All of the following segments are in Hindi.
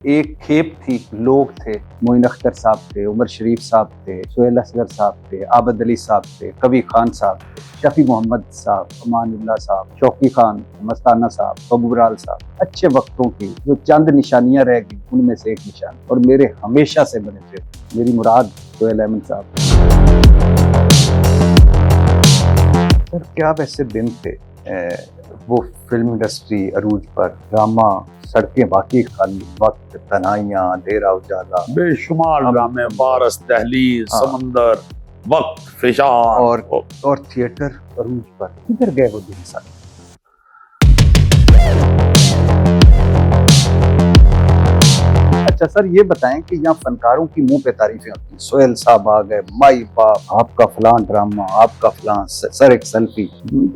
एक खेप थी, लोग थे, मोइन अख्तर साहब थे, उमर शरीफ साहब थे, सोहेल असगर साहब थे, आबद अली साहब थे, कबीर खान साहब थे, शफी मोहम्मद साहब, अमानुल्लाह साहब, शौकी खान, मस्ताना साहब, बबूराल साहब। अच्छे वक्तों की जो चंद निशानियां रह गई उनमें से एक निशान, और मेरे हमेशा से बने थे, मेरी मुराद सोहेल अहमद साहब। सर क्या वैसे दिन थे, वो फिल्म इंडस्ट्री अरूज पर, ड्रामा, सड़कें बाकी खाली, वक्त, तन्हाइयां, अंधेरा उजाला, बेशुमार ड्रामे, बारस, दहलीज, समंदर, वक्त, फिशार और थिएटर अरूज पर। किधर गए वो दिन सारे? अच्छा सर ये बताएं कि यहाँ फनकारों की मुंह पे तारीफें होती हैं, सोहेल साहब आ गए, माई बाप, आपका फलां ड्रामा, आपका फलां, सर एक सेल्फी।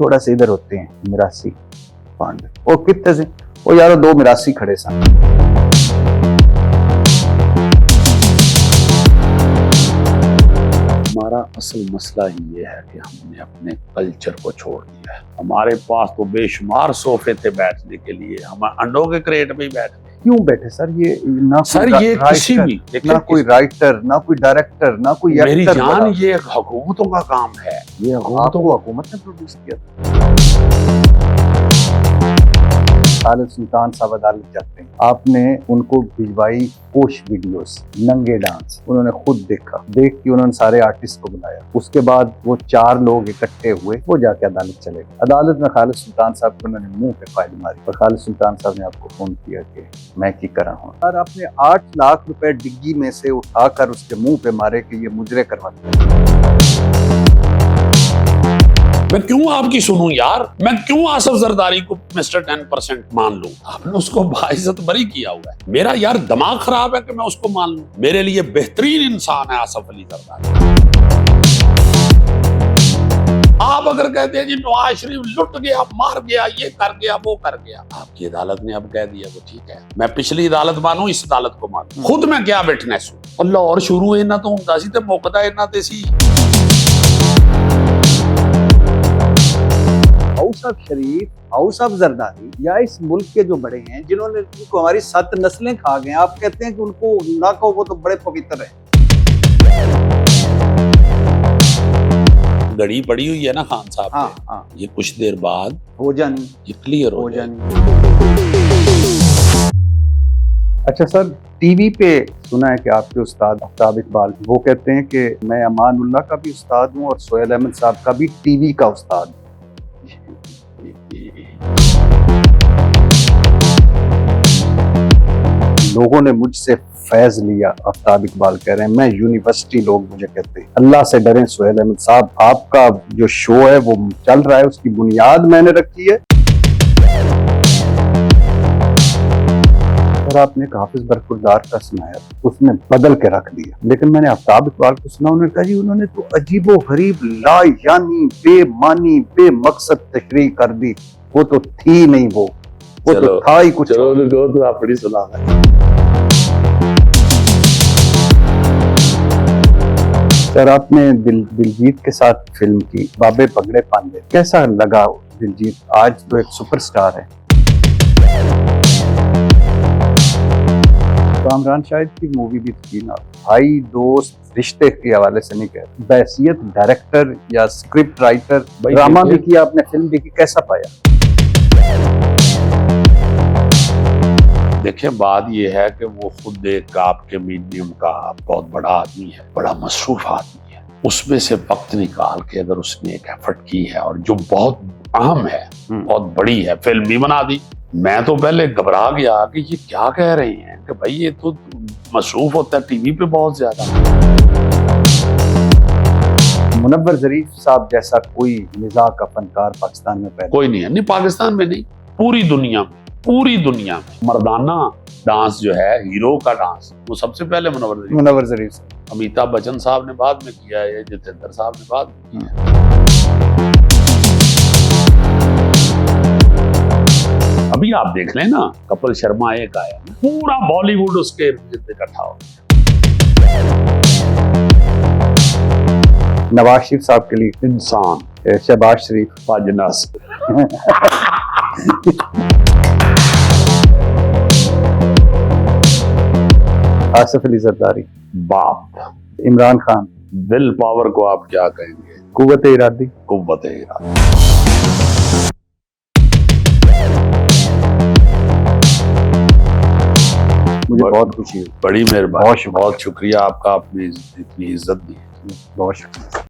थोड़ा से इधर होते हैं मिरासी पांडे, और कितने से वो यार दो मिरासी खड़े सन। हमारा असल मसला ही ये है कि हमने अपने कल्चर को छोड़ दिया है। हमारे पास तो बेशुमार सोफे थे बैठने के लिए, हम अंडों के क्रेट में ही बैठ गए। क्यों बैठे सर? ये ना सर ये किसी भी ना कोई राइटर, ना कोई डायरेक्टर, ना कोई एक्टर, मेरी जान ये हुकूमतों का काम है। ये हुकूमत ने प्रोड्यूस किया। खालिद सुल्तान साहब अदालत जाते हैं, आपने उनको भिजवाई पोश वीडियोस, नंगे डांस, उन्होंने खुद देखा, देख के उन्होंने सारे आर्टिस्ट को बुलाया। उसके बाद वो 4 लोग इकट्ठे हुए, वो जाके अदालत चले गए। अदालत में खालिद सुल्तान साहब को उन्होंने मुंह पे फाइल मारी, और खालिद सुल्तान साहब ने आपको फोन किया कि मैं की करा हूँ। और आपने 8 लाख रुपए डिग्गी में से उठाकर उसके मुंह पे मारे कि ये मुजरे करवा। मैं क्यों आपकी सुनूं यार? मैं क्यों आसिफ जरदारी को मिस्टर 10% मान लूं? आपने उसको बाइज्जत बरी किया हुआ है। मेरा यार दिमाग खराब है कि मैं उसको मान लूं? मेरे लिए बेहतरीन इंसान है आसिफ अली जरदारी। आप अगर कहते हैं जी नवाज शरीफ लुट गया, मार गया, ये कर गया, वो कर गया, आपकी अदालत ने अब कह दिया वो ठीक है, मैं पिछली अदालत मानू, इस अदालत को मानू, खुद मैं क्या विटनेस हूं। अल्लाह और शुरू इन्ना तो हुंदा सी ते मुकदा इन्ना ते सी। House of Sharif, house of Zardari, या इस मुल्क के जो बड़े हैं जिन्होंने हमारी 7 नस्लें खा गए, आप कहते हैं कि उनको ना कहो, वो तो बड़े पवित्र हैं। घड़ी पड़ी हुई है ना खान साहब। हाँ। ये कुछ देर बाद हो जानी, ये क्लियर हो जानी। अच्छा सर, टीवी पे सुना है कि आपके उस्ताद आफ्ताब इकबाल, वो कहते हैं कि मैं अमानुल्लाह का भी उस्ताद हूँ और सोहेल अहमद साहब का भी टीवी का उस्ताद। लोगों ने मुझसे फैज लिया, आफ्ताब इकबाल कह रहे हैं, मैं यूनिवर्सिटी, लोग मुझे कहते हैं अल्लाह से डरें सोहेल अहमद साहब, आपका जो शो है वो चल रहा है, उसकी बुनियाद मैंने रखी है। और आपने हाफिज बरखुरदार का सुनाया, उसने बदल के रख दिया, लेकिन मैंने आफ्ताब इकबाल को सुना, उन्होंने कहा जी उन्होंने तो अजीबो गरीब, ला यानी, बेमानी, बेमकसद तशरीह कर दी, वो तो थी नहीं, वो तो था ही कुछ। चलो तो आप बड़ी सुना है। सर आपने दिलजीत के साथ फिल्म की बाबे पगड़े पांडे, कैसा लगा दिलजीत? आज तो एक सुपरस्टार है। कामरान शाहिद की मूवी भी थी ना, भाई दोस्त रिश्ते के हवाले से नहीं कह, बैसियत डायरेक्टर या स्क्रिप्ट राइटर, ड्रामा भी किया आपने, फिल्म भी की, कैसा पाया? देखिए बात यह है कि वो खुद एक आपके मीडियम का बहुत बड़ा आदमी है, बड़ा मसरूफ आदमी है, उसमें से वक्त निकाल के अगर उसने एक एफर्ट की है और जो बहुत अहम है, बहुत बड़ी है, फिल्म भी बना दी। मैं तो पहले घबरा गया कि ये क्या कह रहे हैं कि भाई ये तो मसरूफ होता है टीवी पे बहुत ज्यादा। मुनव्वर ज़रीफ साहब जैसा कोई मिजाज का फनकार पाकिस्तान में पैदा कोई नहीं है, नहीं पाकिस्तान में नहीं, पूरी दुनिया में, पूरी दुनिया में। मर्दाना डांस जो है, हीरो का डांस, वो सबसे पहले मुनव्वर ज़रीफ। अमिताभ बच्चन साहब ने बाद में किया है, जितेंद्र साहब ने बाद में किया है। अभी आप देख लें ना, कपिल शर्मा एक आया, पूरा बॉलीवुड उसके इकट्ठा हो। नवाज शरीफ साहब के लिए इंसान, शहबाज शरीफ, फाजनास। आसिफ अली जरदारी, बाप। इमरान खान, विल पावर को आप क्या कहेंगे? कुव्वत इरादी, कुव्वत इरादा। मुझे बहुत खुशी हुई। बड़ी मेहरबानी, बहुत शुक्रिया। बहुत शुक्रिया आपका, अपनी इतनी इज्जत दी। बहुत शुक्रिया।